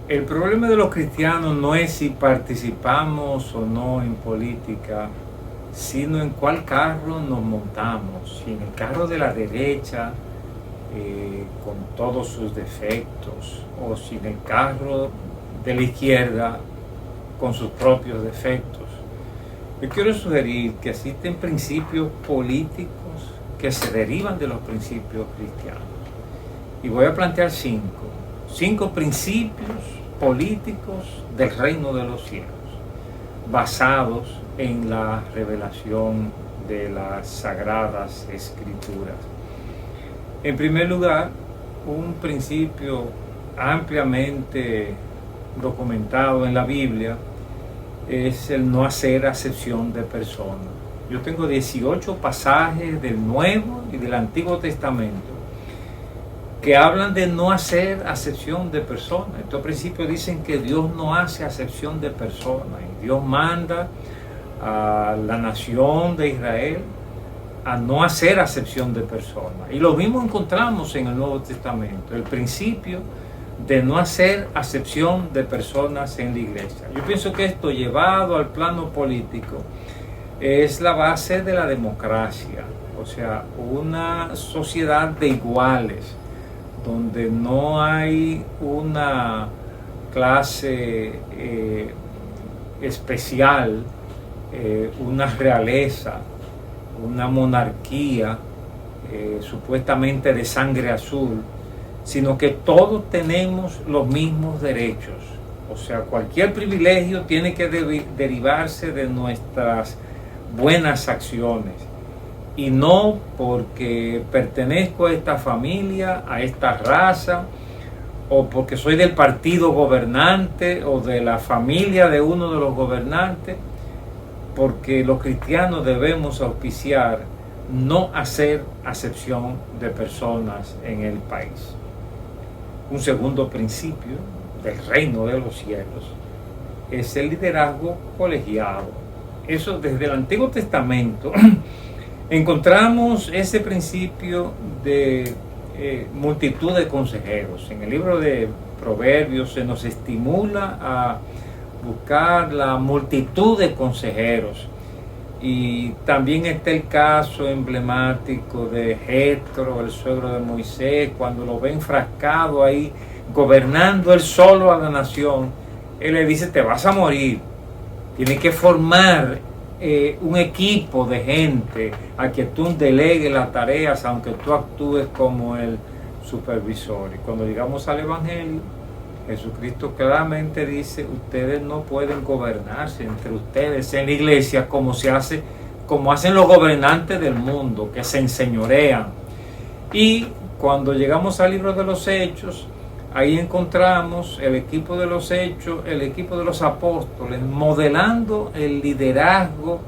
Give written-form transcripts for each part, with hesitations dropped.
El problema de los cristianos no es si participamos o no en política, sino en cuál carro nos montamos. Si en el carro de la derecha, con todos sus defectos, o si en el carro de la izquierda, con sus propios defectos. Yo quiero sugerir que existen principios políticos que se derivan de los principios cristianos. Y voy a plantear cinco principios políticos del reino de los cielos, basados en la revelación de las sagradas escrituras. En primer lugar, un principio ampliamente documentado en la Biblia es el no hacer acepción de personas. Yo tengo 18 pasajes del Nuevo y del Antiguo Testamento que hablan de no hacer acepción de personas. Estos principios dicen que Dios no hace acepción de personas. Y Dios manda a la nación de Israel a no hacer acepción de personas. Y lo mismo encontramos en el Nuevo Testamento, el principio de no hacer acepción de personas en la iglesia. Yo pienso que esto, llevado al plano político, es la base de la democracia, o sea, una sociedad de iguales, donde no hay una clase especial, una realeza, una monarquía supuestamente de sangre azul, sino que todos tenemos los mismos derechos. O sea, cualquier privilegio tiene que derivarse de nuestras buenas acciones, y no porque pertenezco a esta familia, a esta raza, o porque soy del partido gobernante o de la familia de uno de los gobernantes, porque los cristianos debemos auspiciar no hacer acepción de personas en el país. Un segundo principio del reino de los cielos es el liderazgo colegiado. Eso desde el Antiguo Testamento encontramos ese principio de multitud de consejeros. En el libro de Proverbios se nos estimula a buscar la multitud de consejeros. Y también está el caso emblemático de Jetro, el suegro de Moisés, cuando lo ve enfrascado ahí, gobernando él solo a la nación. Él le dice: te vas a morir. Tienes que formar un equipo de gente a que tú delegues las tareas, aunque tú actúes como el supervisor. Y cuando llegamos al Evangelio, Jesucristo claramente dice: ustedes no pueden gobernarse entre ustedes en la iglesia como hacen los gobernantes del mundo, que se enseñorean. Y cuando llegamos al libro de los Hechos, ahí encontramos el equipo de los Hechos, el equipo de los apóstoles, modelando el liderazgo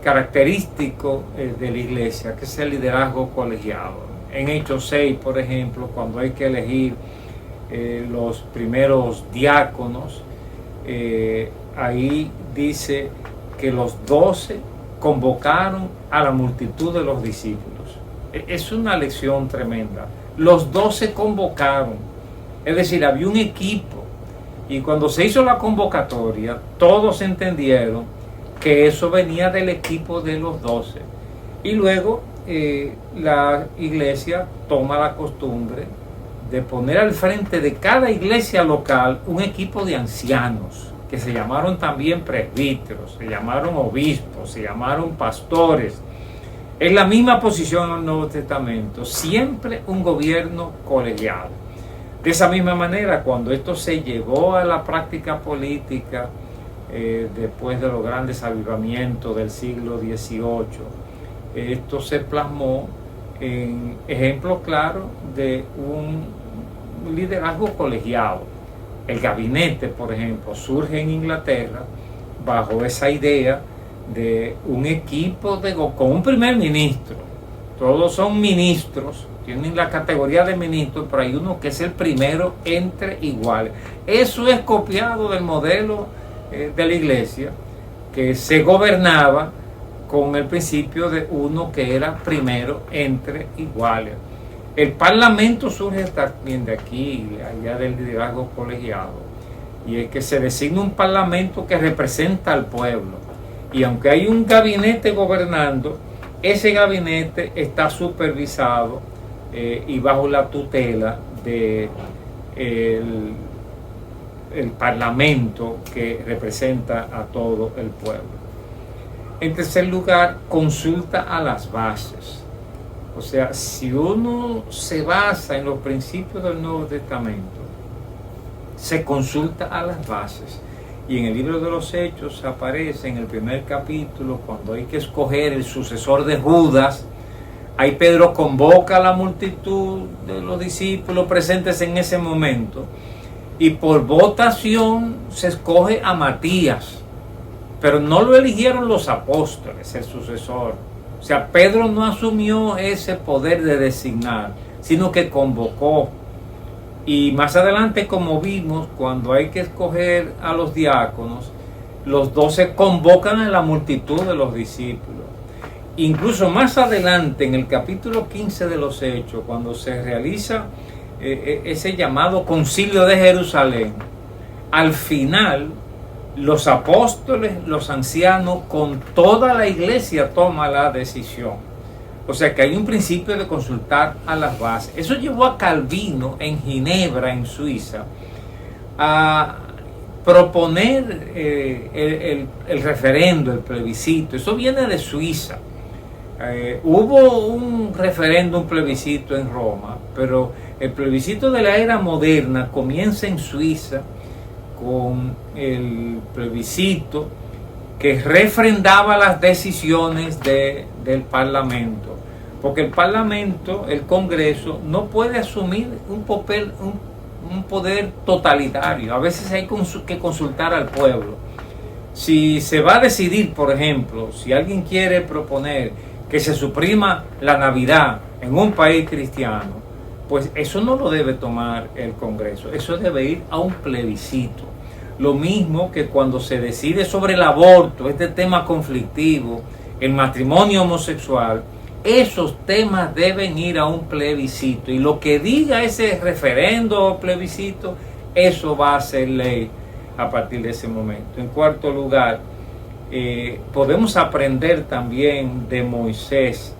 característico de la iglesia, que es el liderazgo colegiado. En Hechos 6, por ejemplo, cuando hay que elegir los primeros diáconos, ahí dice que los 12 convocaron a la multitud de los discípulos. Es una lección tremenda. Los 12 convocaron, es decir, había un equipo, y cuando se hizo la convocatoria, todos entendieron que eso venía del equipo de los 12. Y luego la iglesia toma la costumbre de poner al frente de cada iglesia local un equipo de ancianos, que se llamaron también presbíteros, se llamaron obispos, se llamaron pastores. Es la misma posición en el Nuevo Testamento, siempre un gobierno colegiado. De esa misma manera, cuando esto se llevó a la práctica política, después de los grandes avivamientos del siglo XVIII, esto se plasmó en ejemplos claros de un liderazgo colegiado. El gabinete, por ejemplo, surge en Inglaterra bajo esa idea de un equipo con un primer ministro. Todos son ministros, tienen la categoría de ministro, pero hay uno que es el primero entre iguales. Eso es copiado del modelo de la iglesia, que se gobernaba con el principio de uno que era primero entre iguales. El parlamento surge también de aquí, allá del liderazgo colegiado. y es que se designa un parlamento que representa al pueblo. Y aunque hay un gabinete gobernando, ese gabinete está supervisado y bajo la tutela de el parlamento que representa a todo el pueblo. En tercer lugar, consulta a las bases. O sea, si uno se basa en los principios del Nuevo Testamento, se consulta a las bases. Y en el libro de los Hechos aparece en el primer capítulo, cuando hay que escoger el sucesor de Judas, ahí Pedro convoca a la multitud de los discípulos presentes en ese momento, y por votación se escoge a Matías, pero no lo eligieron los apóstoles, el sucesor. O sea, Pedro no asumió ese poder de designar, sino que convocó. Y más adelante, como vimos, cuando hay que escoger a los diáconos, los 12 convocan a la multitud de los discípulos. Incluso más adelante, en el capítulo 15 de los Hechos, cuando se realiza ese llamado Concilio de Jerusalén, al final los apóstoles, los ancianos, con toda la iglesia toma la decisión. O sea que hay un principio de consultar a las bases. Eso llevó a Calvino en Ginebra, en Suiza, a proponer el referendo, el plebiscito. Eso viene de Suiza. Hubo un referendo, un plebiscito en Roma, pero el plebiscito de la era moderna comienza en Suiza con el plebiscito que refrendaba las decisiones del Parlamento, porque el Parlamento, el Congreso, no puede asumir un poder totalitario. A veces hay que consultar al pueblo. Si se va a decidir, por ejemplo, si alguien quiere proponer que se suprima la Navidad en un país cristiano, pues eso no lo debe tomar el Congreso, eso debe ir a un plebiscito. Lo mismo que cuando se decide sobre el aborto, este tema conflictivo, el matrimonio homosexual, esos temas deben ir a un plebiscito. Y lo que diga ese referendo o plebiscito, eso va a ser ley a partir de ese momento. En cuarto lugar, podemos aprender también de Moisés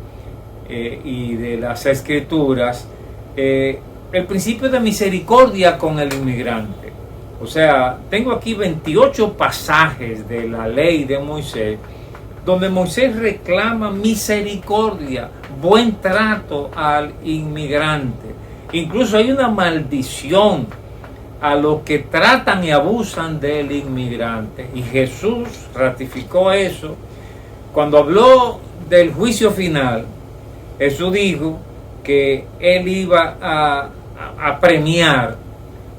y de las Escrituras el principio de misericordia con el inmigrante. O sea, tengo aquí 28 pasajes de la ley de Moisés, donde Moisés reclama misericordia, buen trato al inmigrante. Incluso hay una maldición a los que tratan y abusan del inmigrante. Y Jesús ratificó eso. Cuando habló del juicio final, Jesús dijo que Él iba a premiar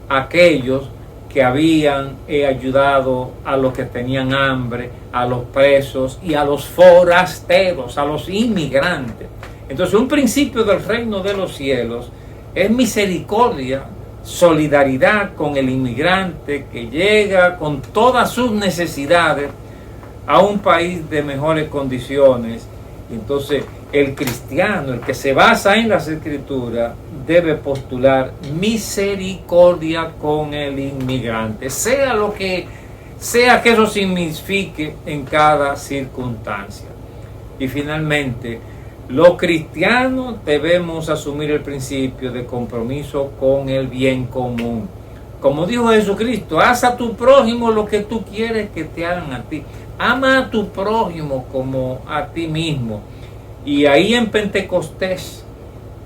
a aquellos que habían ayudado a los que tenían hambre, a los presos y a los forasteros, a los inmigrantes. Entonces, un principio del reino de los cielos es misericordia, solidaridad con el inmigrante que llega con todas sus necesidades a un país de mejores condiciones. Entonces, el cristiano, el que se basa en las Escrituras, debe postular misericordia con el inmigrante, sea lo que sea que eso signifique en cada circunstancia. Y finalmente, los cristianos debemos asumir el principio de compromiso con el bien común. Como dijo Jesucristo, haz a tu prójimo lo que tú quieres que te hagan a ti. Ama a tu prójimo como a ti mismo. Y ahí en Pentecostés,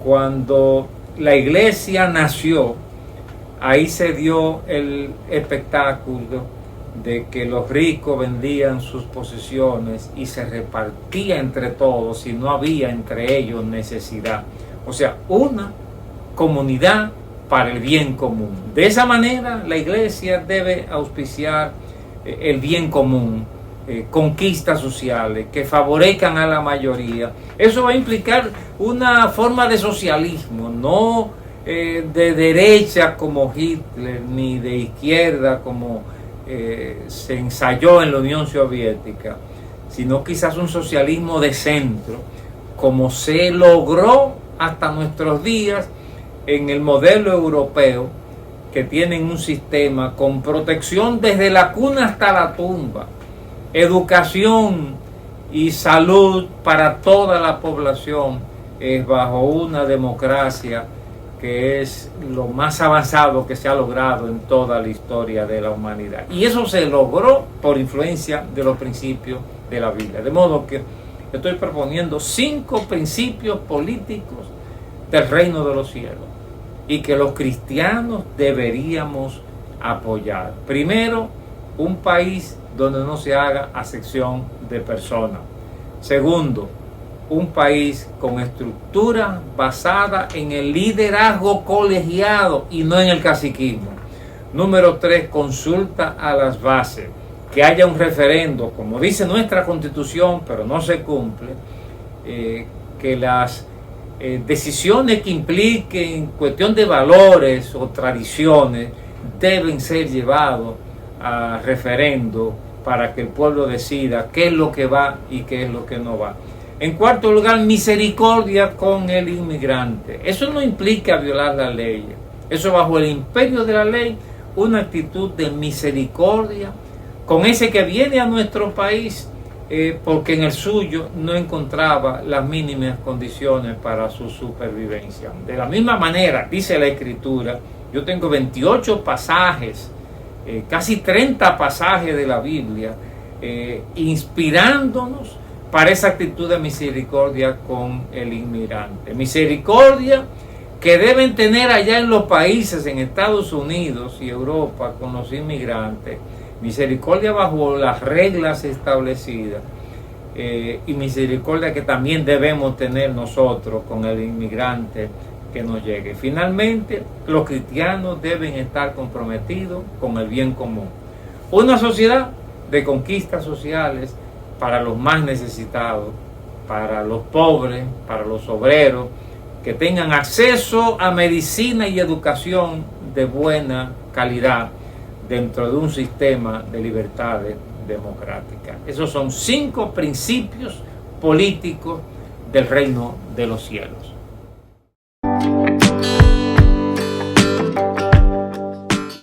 cuando la iglesia nació, ahí se dio el espectáculo de que los ricos vendían sus posesiones y se repartía entre todos y no había entre ellos necesidad. O sea, una comunidad para el bien común. De esa manera la iglesia debe auspiciar el bien común, conquistas sociales que favorezcan a la mayoría. Eso va a implicar una forma de socialismo, no de derecha como Hitler, ni de izquierda como se ensayó en la Unión Soviética, sino quizás un socialismo de centro, como se logró hasta nuestros días en el modelo europeo, que tienen un sistema con protección desde la cuna hasta la tumba, educación y salud para toda la población, es bajo una democracia que es lo más avanzado que se ha logrado en toda la historia de la humanidad. Y eso se logró por influencia de los principios de la Biblia. De modo que estoy proponiendo 5 principios políticos del reino de los cielos y que los cristianos deberíamos apoyar. Primero, un país donde no se haga acepción de personas. Segundo, un país con estructura basada en el liderazgo colegiado y no en el caciquismo. Número 3, consulta a las bases. Que haya un referendo, como dice nuestra Constitución, pero no se cumple, que las decisiones que impliquen cuestión de valores o tradiciones deben ser llevados a referendo para que el pueblo decida qué es lo que va y qué es lo que no va. En cuarto lugar, misericordia con el inmigrante. Eso no implica violar la ley. Eso bajo el imperio de la ley, una actitud de misericordia con ese que viene a nuestro país porque en el suyo no encontraba las mínimas condiciones para su supervivencia. De la misma manera, dice la Escritura, yo tengo 28 pasajes, casi 30 pasajes de la Biblia, inspirándonos para esa actitud de misericordia con el inmigrante. Misericordia que deben tener allá en los países, en Estados Unidos y Europa, con los inmigrantes. Misericordia bajo las reglas establecidas y misericordia que también debemos tener nosotros con el inmigrante que nos llegue. Finalmente, los cristianos deben estar comprometidos con el bien común. Una sociedad de conquistas sociales para los más necesitados, para los pobres, para los obreros, que tengan acceso a medicina y educación de buena calidad dentro de un sistema de libertades democráticas. Esos son 5 principios políticos del reino de los cielos.